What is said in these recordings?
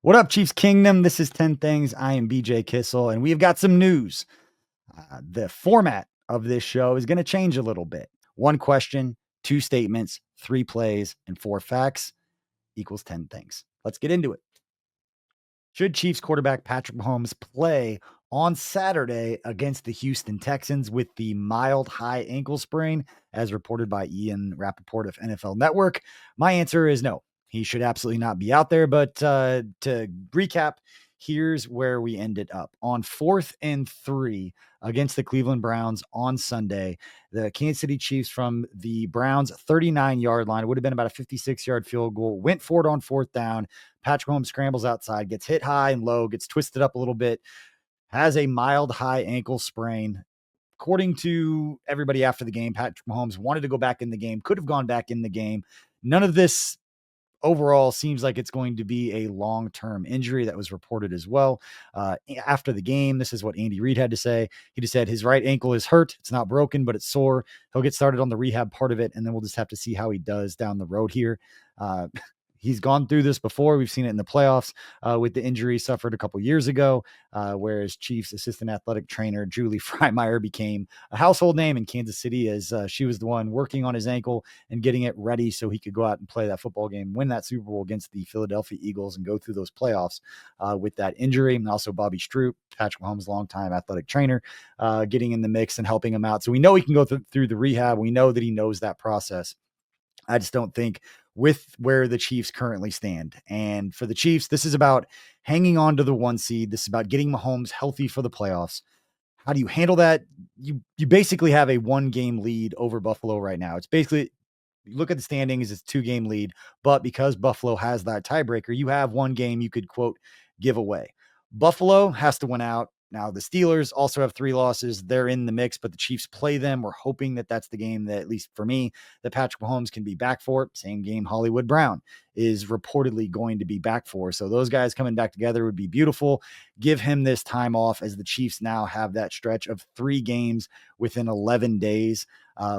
What up, Chiefs Kingdom? This is 10 Things. I am BJ Kissel, and we've got some news. The format of this show is going to change a little bit. One question, two statements, three plays, and four facts equals 10 things. Let's get into it. Should Chiefs quarterback Patrick Mahomes play on Saturday against the Houston Texans with the mild high ankle sprain, as reported by Ian Rappaport of NFL Network? My answer is no. He should absolutely not be out there. But to recap, here's where we ended up. On 4th and 3 against the Cleveland Browns on Sunday, the Kansas City Chiefs from the Browns 39-yard line, it would have been about a 56-yard field goal, went for it on 4th down. Patrick Mahomes scrambles outside, gets hit high and low, gets twisted up a little bit, has a mild high ankle sprain. According to everybody after the game, Patrick Mahomes wanted to go back in the game, could have gone back in the game. None of this overall seems like it's going to be a long-term injury. That was reported as well. After the game, this is what Andy Reid had to say. He just said his right ankle is hurt. It's not broken, but it's sore. He'll get started on the rehab part of it, and then we'll just have to see how he does down the road here. He's gone through this before. We've seen it in the playoffs with the injury suffered a couple years ago, whereas Chiefs assistant athletic trainer Julie Freimeyer became a household name in Kansas City as she was the one working on his ankle and getting it ready so he could go out and play that football game, win that Super Bowl against the Philadelphia Eagles and go through those playoffs with that injury. And also Bobby Stroop, Patrick Mahomes' longtime athletic trainer, getting in the mix and helping him out. So we know he can go through the rehab. We know that he knows that process. I just don't think with where the Chiefs currently stand. And for the Chiefs, this is about hanging on to the 1 seed. This is about getting Mahomes healthy for the playoffs. How do you handle that? You basically have a 1-game lead over Buffalo right now. It's basically, you look at the standings, it's a 2-game lead, but because Buffalo has that tiebreaker, you have 1 game you could, quote, give away. Buffalo has to win out. Now, the Steelers also have 3 losses. They're in the mix, but the Chiefs play them. We're hoping that that's the game that, at least for me, that Patrick Mahomes can be back for. Same game Hollywood Brown is reportedly going to be back for. So those guys coming back together would be beautiful. Give him this time off as the Chiefs now have that stretch of 3 games within 11 days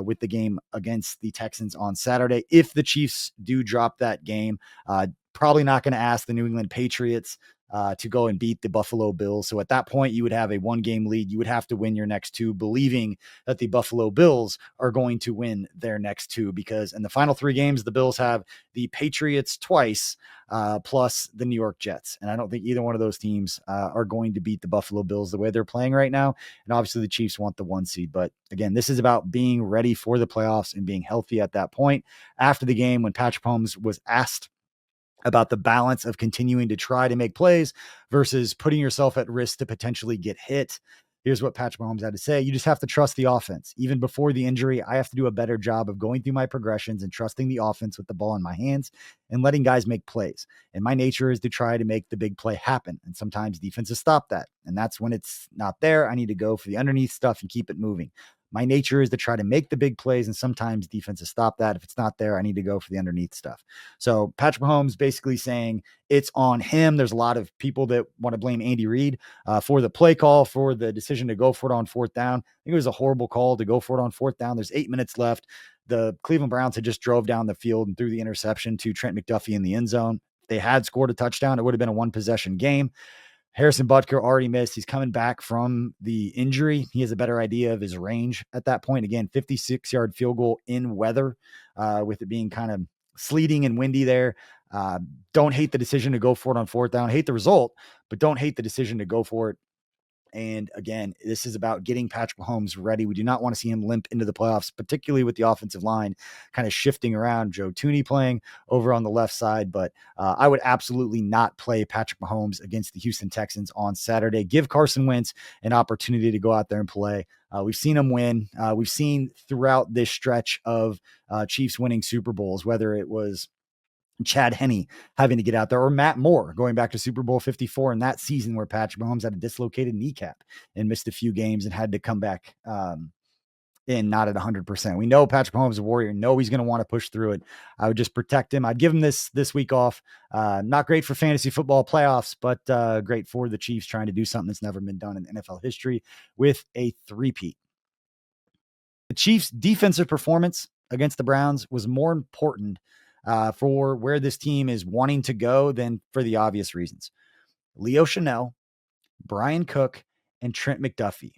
with the game against the Texans on Saturday. If the Chiefs do drop that game, probably not going to ask the New England Patriots to go and beat the Buffalo Bills. So at that point, you would have a 1-game lead. You would have to win your next 2, believing that the Buffalo Bills are going to win their next 2, because in the final 3 games, the Bills have the Patriots twice, plus the New York Jets. And I don't think either one of those teams are going to beat the Buffalo Bills the way they're playing right now. And obviously the Chiefs want the 1 seed. But again, this is about being ready for the playoffs and being healthy at that point. After the game, when Patrick Mahomes was asked about the balance of continuing to try to make plays versus putting yourself at risk to potentially get hit, here's what Patrick Mahomes had to say. You just have to trust the offense. Even before the injury, I have to do a better job of going through my progressions and trusting the offense with the ball in my hands and letting guys make plays. And my nature is to try to make the big play happen. And sometimes defenses stop that. And that's when it's not there. I need to go for the underneath stuff and keep it moving. My nature is to try to make the big plays, and sometimes defenses stop that. If it's not there, I need to go for the underneath stuff. So Patrick Mahomes basically saying it's on him. There's a lot of people that want to blame Andy Reid for the play call, for the decision to go for it on 4th down. I think it was a horrible call to go for it on 4th down. There's 8 minutes left. The Cleveland Browns had just drove down the field and threw the interception to Trent McDuffie in the end zone. If they had scored a touchdown, it would have been a 1-possession game. Harrison Butker already missed. He's coming back from the injury. He has a better idea of his range at that point. Again, 56-yard field goal in weather, with it being kind of sleeting and windy there. Don't hate the decision to go for it on 4th down. Hate the result, but don't hate the decision to go for it. And again, this is about getting Patrick Mahomes ready. We do not want to see him limp into the playoffs, particularly with the offensive line kind of shifting around. Joe Thuney playing over on the left side, but I would absolutely not play Patrick Mahomes against the Houston Texans on Saturday. Give Carson Wentz an opportunity to go out there and play. We've seen him win. We've seen throughout this stretch of Chiefs winning Super Bowls, whether it was Chad Henne having to get out there, or Matt Moore going back to Super Bowl 54 in that season where Patrick Mahomes had a dislocated kneecap and missed a few games and had to come back in not at 100%. We know Patrick Mahomes is a warrior. Know he's going to want to push through it. I would just protect him. I'd give him this week off. Not great for fantasy football playoffs, but great for the Chiefs trying to do something that's never been done in NFL history with a three-peat. The Chiefs' defensive performance against the Browns was more important for where this team is wanting to go than for the obvious reasons. Leo Chanel, Brian Cook, and Trent McDuffie,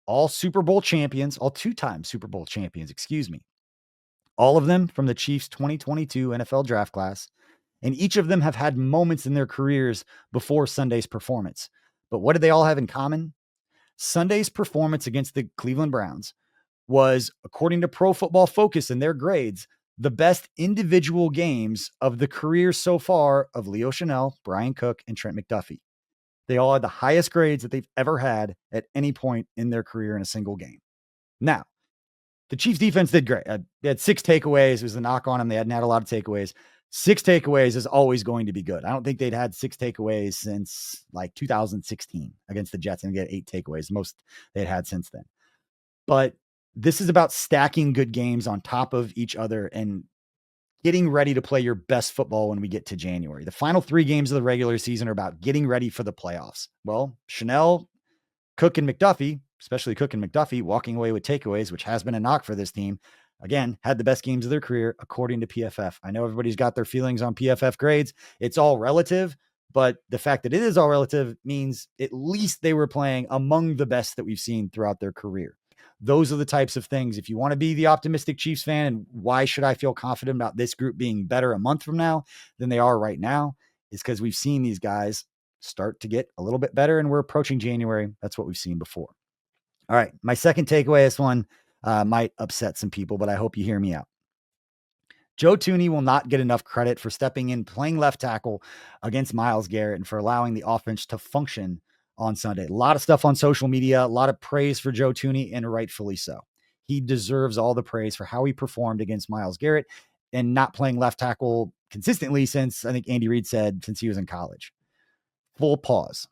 all Super Bowl champions, all two-time Super Bowl champions, excuse me. All of them from the Chiefs 2022 NFL draft class, and each of them have had moments in their careers before Sunday's performance. But what did they all have in common? Sunday's performance against the Cleveland Browns was, according to Pro Football Focus and their grades, the best individual games of the careers so far of Leo Chanel, Brian Cook, and Trent McDuffie. They all had the highest grades that they've ever had at any point in their career in a single game. Now, the Chiefs defense did great. They had 6 takeaways. It was a knock on them. They hadn't had a lot of takeaways. 6 takeaways is always going to be good. I don't think they'd had 6 takeaways since like 2016 against the Jets, and get 8 takeaways, most they'd had since then. But this is about stacking good games on top of each other and getting ready to play your best football when we get to January. The final 3 games of the regular season are about getting ready for the playoffs. Well, Chanel, Cook, and McDuffie, especially Cook and McDuffie, walking away with takeaways, which has been a knock for this team, again, had the best games of their career, according to PFF. I know everybody's got their feelings on PFF grades. It's all relative, but the fact that it is all relative means at least they were playing among the best that we've seen throughout their career. Those are the types of things. If you want to be the optimistic Chiefs fan, and why should I feel confident about this group being better a month from now than they are right now, is because we've seen these guys start to get a little bit better, and we're approaching January. That's what we've seen before. All right, my second takeaway, this one might upset some people, but I hope you hear me out. Joe Thuney will not get enough credit for stepping in, playing left tackle against Myles Garrett, and for allowing the offense to function on Sunday. A lot of stuff on social media, a lot of praise for Joe Thuney, and rightfully so. He deserves all the praise for how he performed against Myles Garrett and not playing left tackle consistently since, I think Andy Reid said, since he was in college. Full pause.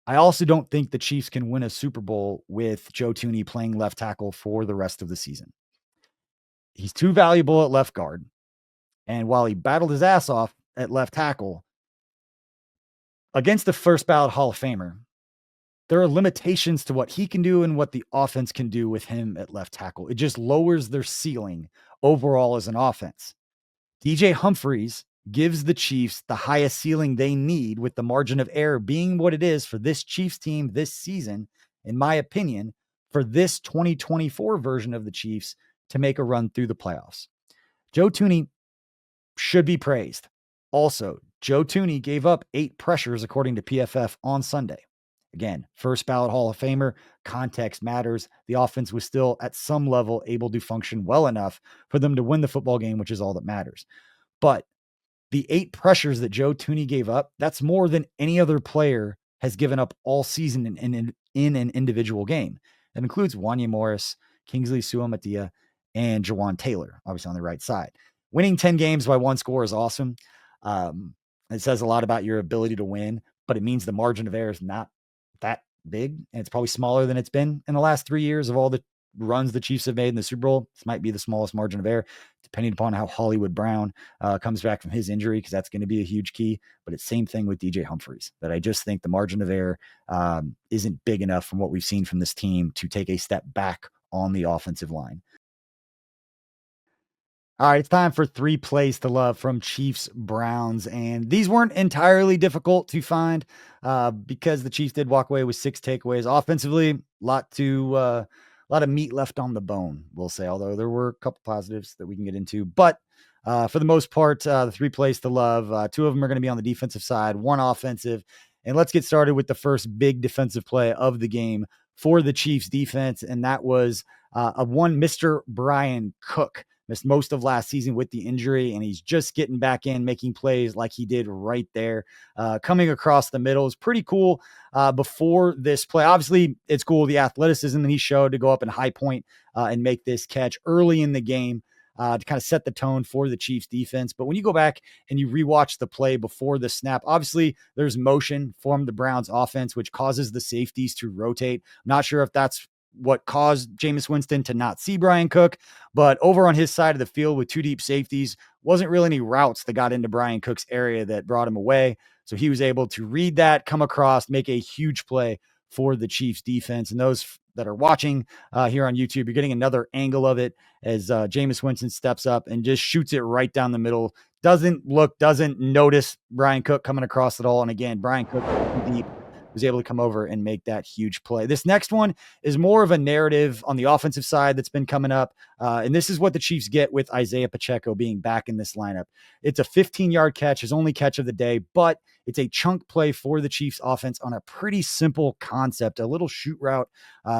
I also don't think the Chiefs can win a Super Bowl with Joe Thuney playing left tackle for the rest of the season. He's too valuable at left guard. And while he battled his ass off at left tackle against the first ballot Hall of Famer, there are limitations to what he can do and what the offense can do with him at left tackle. It just lowers their ceiling overall as an offense. DJ Humphries gives the Chiefs the highest ceiling they need, with the margin of error being what it is for this Chiefs team this season, in my opinion, for this 2024 version of the Chiefs to make a run through the playoffs. Joe Thuney should be praised. Also, Joe Thuney gave up 8 pressures according to PFF on Sunday. Again, first ballot Hall of Famer, context matters. The offense was still at some level able to function well enough for them to win the football game, which is all that matters. But the 8 pressures that Joe Thuney gave up, that's more than any other player has given up all season in an individual game. That includes Wanya Morris, Kingsley Suamataia, and Jawan Taylor, obviously on the right side. Winning 10 games by 1 score is awesome. It says a lot about your ability to win, but it means the margin of error is not that big, and it's probably smaller than it's been in the last 3 years of all the runs the Chiefs have made in the Super Bowl. This might be the smallest margin of error, depending upon how Hollywood Brown comes back from his injury, because that's going to be a huge key. But it's same thing with DJ Humphries, that I just think the margin of error isn't big enough from what we've seen from this team to take a step back on the offensive line. All right, it's time for 3 plays to love from Chiefs Browns. And these weren't entirely difficult to find because the Chiefs did walk away with 6 takeaways. Offensively, a lot of meat left on the bone, we'll say, although there were a couple positives that we can get into. But for the most part, the 3 plays to love, 2 of them are going to be on the defensive side, 1 offensive. And let's get started with the first big defensive play of the game for the Chiefs defense. And that was one Mr. Brian Cook. Missed most of last season with the injury, and he's just getting back in, making plays like he did right there. Coming across the middle is pretty cool before this play. Obviously, it's cool, the athleticism that he showed to go up in high point and make this catch early in the game to kind of set the tone for the Chiefs defense. But when you go back and you rewatch the play before the snap, obviously there's motion from the Browns offense, which causes the safeties to rotate. I'm not sure if that's what caused Jameis Winston to not see Brian Cook, but over on his side of the field with 2 deep safeties, wasn't really any routes that got into Brian Cook's area that brought him away. So he was able to read that, come across, make a huge play for the Chiefs defense. And those that are watching here on YouTube, you're getting another angle of it as Jameis Winston steps up and just shoots it right down the middle. Doesn't notice Brian Cook coming across at all. And again, Brian Cook deep was able to come over and make that huge play. This next one is more of a narrative on the offensive side that's been coming up. And this is what the Chiefs get with Isaiah Pacheco being back in this lineup. It's a 15-yard catch, his only catch of the day, but it's a chunk play for the Chiefs offense on a pretty simple concept, a little shoot route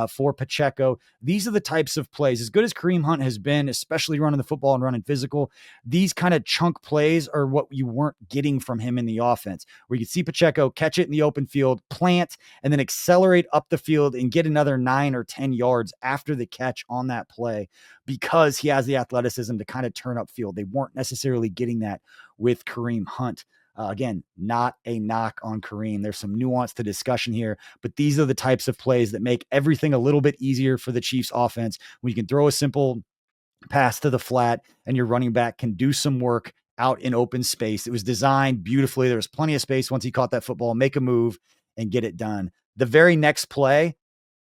for Pacheco. These are the types of plays, as good as Kareem Hunt has been, especially running the football and running physical, these kind of chunk plays are what you weren't getting from him in the offense, where you could see Pacheco catch it in the open field, plant, and then accelerate up the field and get another 9 or 10 yards after the catch on that play because he has the athleticism to kind of turn up field. They weren't necessarily getting that with Kareem Hunt. Again, not a knock on Kareem. There's some nuance to discussion here, but these are the types of plays that make everything a little bit easier for the Chiefs offense when you can throw a simple pass to the flat and your running back can do some work out in open space. It was designed beautifully. There was plenty of space once he caught that football, make a move and get it done. The very next play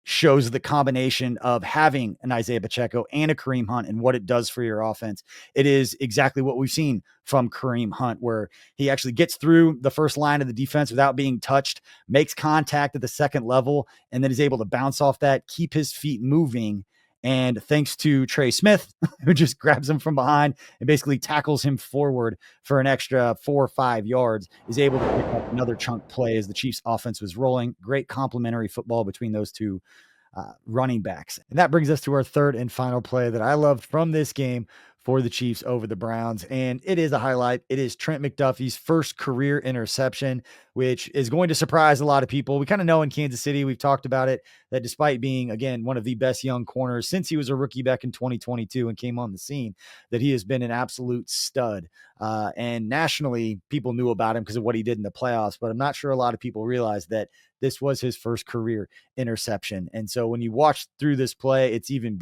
shows the combination of having an Isaiah Pacheco and a Kareem Hunt and what it does for your offense. It is exactly what we've seen from Kareem Hunt, where he actually gets through the first line of the defense without being touched, makes contact at the second level, and then is able to bounce off that, keep his feet moving. And thanks to Trey Smith, who just grabs him from behind and basically tackles him forward for an extra 4 or 5 yards, is able to pick up another chunk play as the Chiefs offense was rolling. Great complementary football between those two running backs. And that brings us to our third and final play that I loved from this game for the Chiefs over the Browns. And it is a highlight. It is Trent McDuffie's first career interception, which is going to surprise a lot of people. We kind of know in Kansas City, we've talked about it, that despite being, again, one of the best young corners since he was a rookie back in 2022 and came on the scene, that he has been an absolute stud. And nationally, people knew about him because of what he did in the playoffs, but I'm not sure a lot of people realize that this was his first career interception. And so when you watch through this play, it's even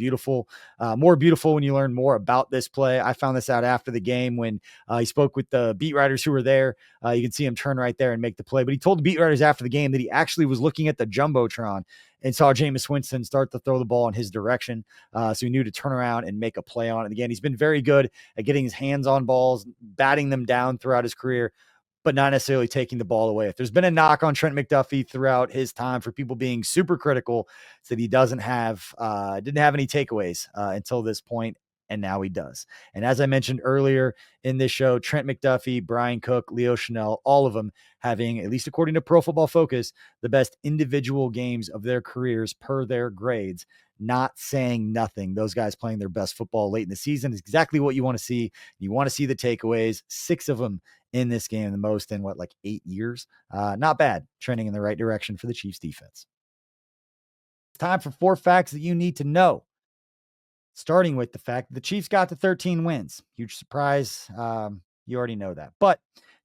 more beautiful when you learn more about this play. I found this out after the game when he spoke with the beat writers who were there. You can see him turn right there and make the play. But he told the beat writers after the game that he actually was looking at the Jumbotron and saw Jameis Winston start to throw the ball in his direction. So he knew to turn around and make a play on it. And again, he's been very good at getting his hands on balls, batting them down throughout his career, but not necessarily taking the ball away. If there's been a knock on Trent McDuffie throughout his time for people being super critical, it's that he didn't have any takeaways until this point, and now he does. And as I mentioned earlier in this show, Trent McDuffie, Brian Cook, Leo Chanel, all of them having, at least according to Pro Football Focus, the best individual games of their careers per their grades. Not saying nothing. Those guys playing their best football late in the season is exactly what you want to see. You want to see the takeaways, 6 of them in this game, the most in 8 years. Not bad, trending in the right direction for the Chiefs defense. It's time for 4 facts that you need to know. Starting with the fact that the Chiefs got to 13 wins. Huge surprise. You already know that. But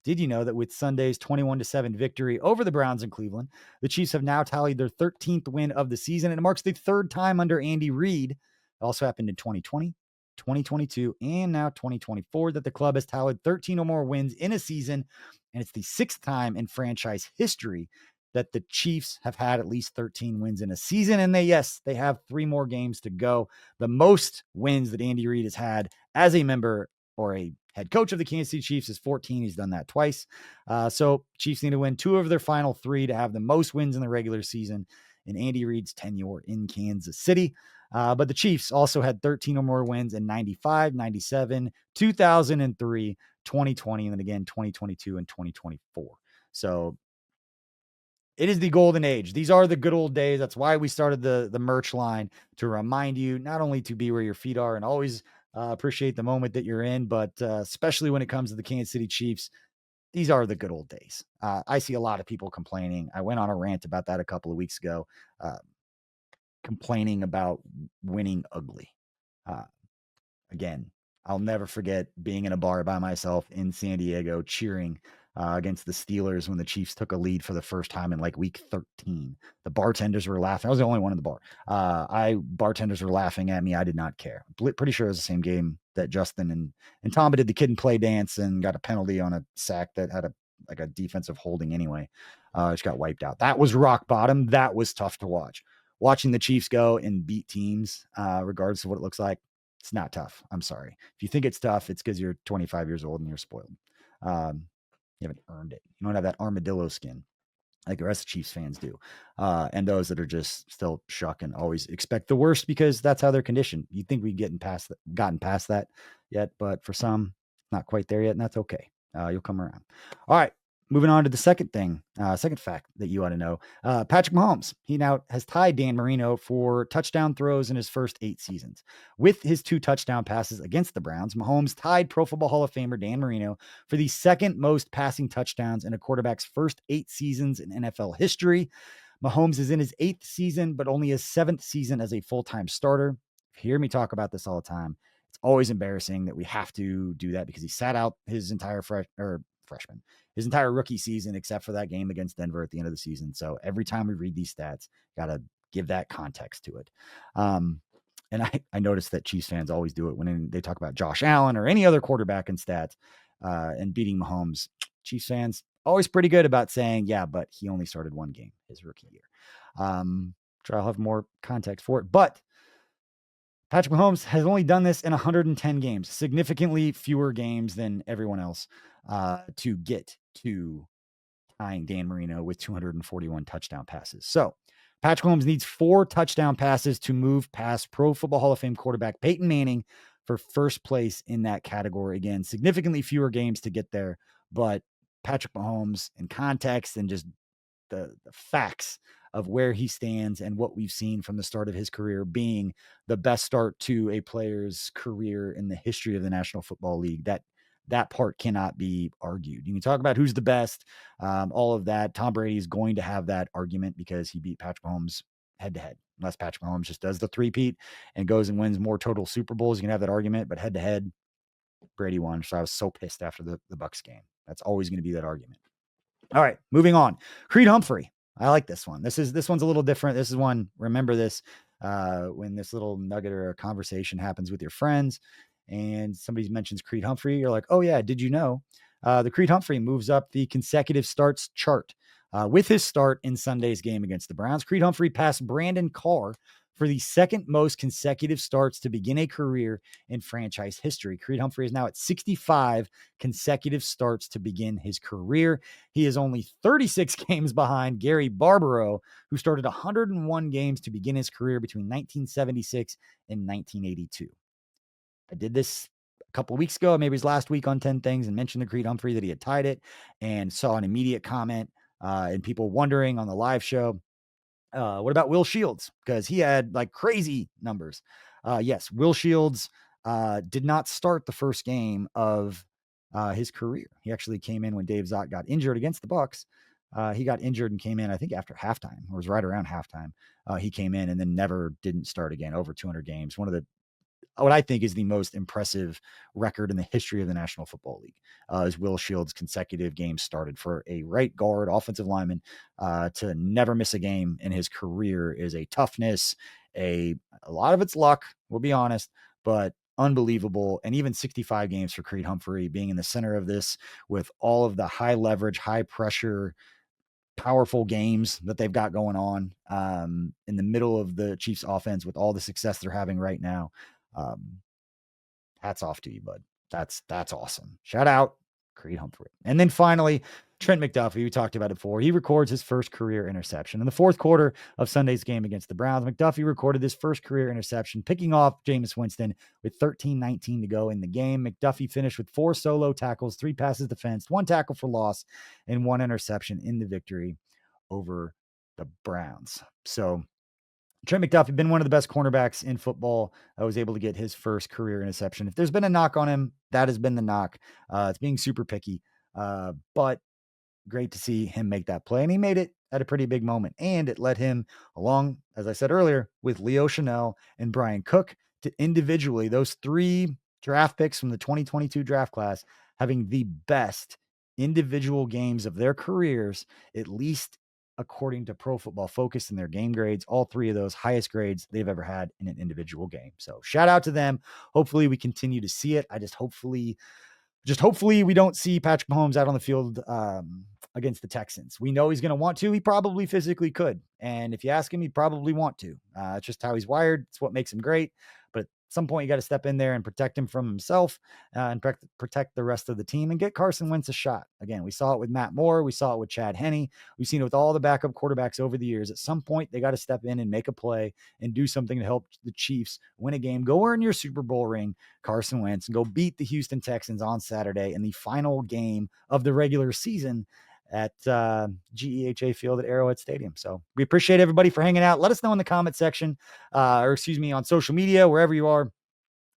did you know that with Sunday's 21-7 victory over the Browns in Cleveland, the Chiefs have now tallied their 13th win of the season, and it marks the 3rd time under Andy Reid. It also happened in 2020, 2022, and now 2024 that the club has tallied 13 or more wins in a season, and it's the 6th time in franchise history that the Chiefs have had at least 13 wins in a season, and they have 3 more games to go. The most wins that Andy Reid has had as a member or a head coach of the Kansas City Chiefs is 14. He's done that twice. So Chiefs need to win 2 of their final 3 to have the most wins in the regular season in Andy Reid's tenure in Kansas City. But the Chiefs also had 13 or more wins in 95, 97, 2003, 2020, and then again 2022 and 2024. So it is the golden age. These are the good old days. That's why we started the merch line, to remind you not only to be where your feet are and always appreciate the moment that you're in, but especially when it comes to the Kansas City Chiefs, these are the good old days. I see a lot of people complaining. I went on a rant about that a couple of weeks ago, complaining about winning ugly. Again, I'll never forget being in a bar by myself in San Diego cheering against the Steelers when the Chiefs took a lead for the first time in week 13. The bartenders were laughing. I was the only one in the bar. Bartenders were laughing at me. I did not care. Pretty sure it was the same game that Justin and Tamba did the kid and play dance and got a penalty on a sack that had a defensive holding anyway. Just got wiped out. That was rock bottom. That was tough to watch. watching the Chiefs go and beat teams, regardless of what it looks like, it's not tough. I'm sorry. If you think it's tough, it's because you're 25 years old and you're spoiled. You haven't earned it. You don't have that armadillo skin like the rest of Chiefs fans do. And those that are just still shuck and always expect the worst because that's how they're conditioned. You'd think we'd gotten past that yet, but for some, not quite there yet, and that's okay. You'll come around. All right. Moving on to the second fact that you ought to know. Patrick Mahomes, he now has tied Dan Marino for touchdown throws in his first 8 seasons. With his 2 touchdown passes against the Browns, Mahomes tied Pro Football Hall of Famer Dan Marino for the second most passing touchdowns in a quarterback's first 8 seasons in NFL history. Mahomes is in his 8th season, but only his 7th season as a full-time starter. You hear me talk about this all the time. It's always embarrassing that we have to do that because he sat out his entire his entire rookie season, except for that game against Denver at the end of the season. So every time we read these stats, got to give that context to it. And I noticed that Chiefs fans always do it when they talk about Josh Allen or any other quarterback in stats and beating Mahomes. Chiefs fans always pretty good about saying, yeah, but he only started 1 game his rookie year. Try I'll have more context for it. But Patrick Mahomes has only done this in 110 games, significantly fewer games than everyone else to get to tying Dan Marino with 241 touchdown passes. So Patrick Mahomes needs 4 touchdown passes to move past Pro Football Hall of Fame quarterback Peyton Manning for first place in that category. Again, significantly fewer games to get there, but Patrick Mahomes in context and just the facts of where he stands and what we've seen from the start of his career being the best start to a player's career in the history of the National Football League. That part cannot be argued. You can talk about who's the best, all of that. Tom Brady is going to have that argument because he beat Patrick Mahomes head to head. Unless Patrick Mahomes just does the three-peat and goes and wins more total Super Bowls, you can have that argument. But head to head, Brady won. So I was so pissed after the Bucs game. That's always going to be that argument. All right, moving on. Creed Humphrey. I like this one. This one's a little different. This is one, remember this, when this little nugget or a conversation happens with your friends and somebody mentions Creed Humphrey, you're like, oh yeah, did you know? The Creed Humphrey moves up the consecutive starts chart. With his start in Sunday's game against the Browns, Creed Humphrey passed Brandon Carr for the second most consecutive starts to begin a career in franchise history. Creed Humphrey is now at 65 consecutive starts to begin his career. He is only 36 games behind Gary Barbaro, who started 101 games to begin his career between 1976 and 1982. I did this a couple of weeks ago, maybe it was last week on 10 Things, and mentioned the Creed Humphrey that he had tied it and saw an immediate comment and people wondering on the live show, what about Will Shields? Because he had like crazy numbers. Yes, Will Shields did not start the first game of his career. He actually came in when Dave Zott got injured against the Bucs. He got injured and came in, I think, after halftime, or was right around halftime. He came in and then never didn't start again. Over 200 games. What I think is the most impressive record in the history of the National Football League is Will Shields' consecutive games started for a right guard offensive lineman to never miss a game in his career is a toughness, a lot of it's luck, we'll be honest, but unbelievable. And even 65 games for Creed Humphrey being in the center of this with all of the high leverage, high pressure, powerful games that they've got going on in the middle of the Chiefs offense with all the success they're having right now. Hats off to you, bud. That's awesome. Shout out Creed Humphrey. And then finally, Trent McDuffie, we talked about it before. He records his first career interception. In the fourth quarter of Sunday's game against the Browns, McDuffie recorded his first career interception, picking off Jameis Winston with 13:19 to go in the game. McDuffie finished with 4 solo tackles, 3 passes defensed, 1 tackle for loss, and 1 interception in the victory over the Browns. So Trent McDuffie, been one of the best cornerbacks in football. I was able to get his first career interception. If there's been a knock on him, that has been the knock. It's being super picky, but great to see him make that play. And he made it at a pretty big moment. And it led him along, as I said earlier, with Leo Chanel and Brian Cook to individually, those 3 draft picks from the 2022 draft class, having the best individual games of their careers, at least according to Pro Football Focus and their game grades. All 3 of those highest grades they've ever had in an individual game. So shout out to them. Hopefully we continue to see it. Hopefully we don't see Patrick Mahomes out on the field against the Texans. We know he's going to want to. He probably physically could. And if you ask him, he'd probably want to. It's just how he's wired. It's what makes him great. But at some point, you got to step in there and protect him from himself and protect the rest of the team and get Carson Wentz a shot. Again, we saw it with Matt Moore. We saw it with Chad Henne. We've seen it with all the backup quarterbacks over the years. At some point, they got to step in and make a play and do something to help the Chiefs win a game. Go earn your Super Bowl ring, Carson Wentz, and go beat the Houston Texans on Saturday in the final game of the regular season at GEHA Field at Arrowhead Stadium. So we appreciate everybody for hanging out. Let us know in the comment section, on social media, wherever you are,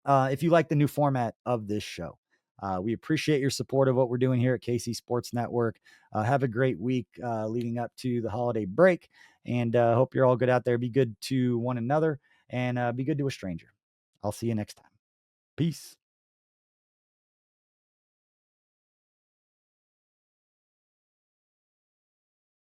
if you like the new format of this show. We appreciate your support of what we're doing here at KC Sports Network. Have a great week leading up to the holiday break, and hope you're all good out there. Be good to one another, and be good to a stranger. I'll see you next time. Peace.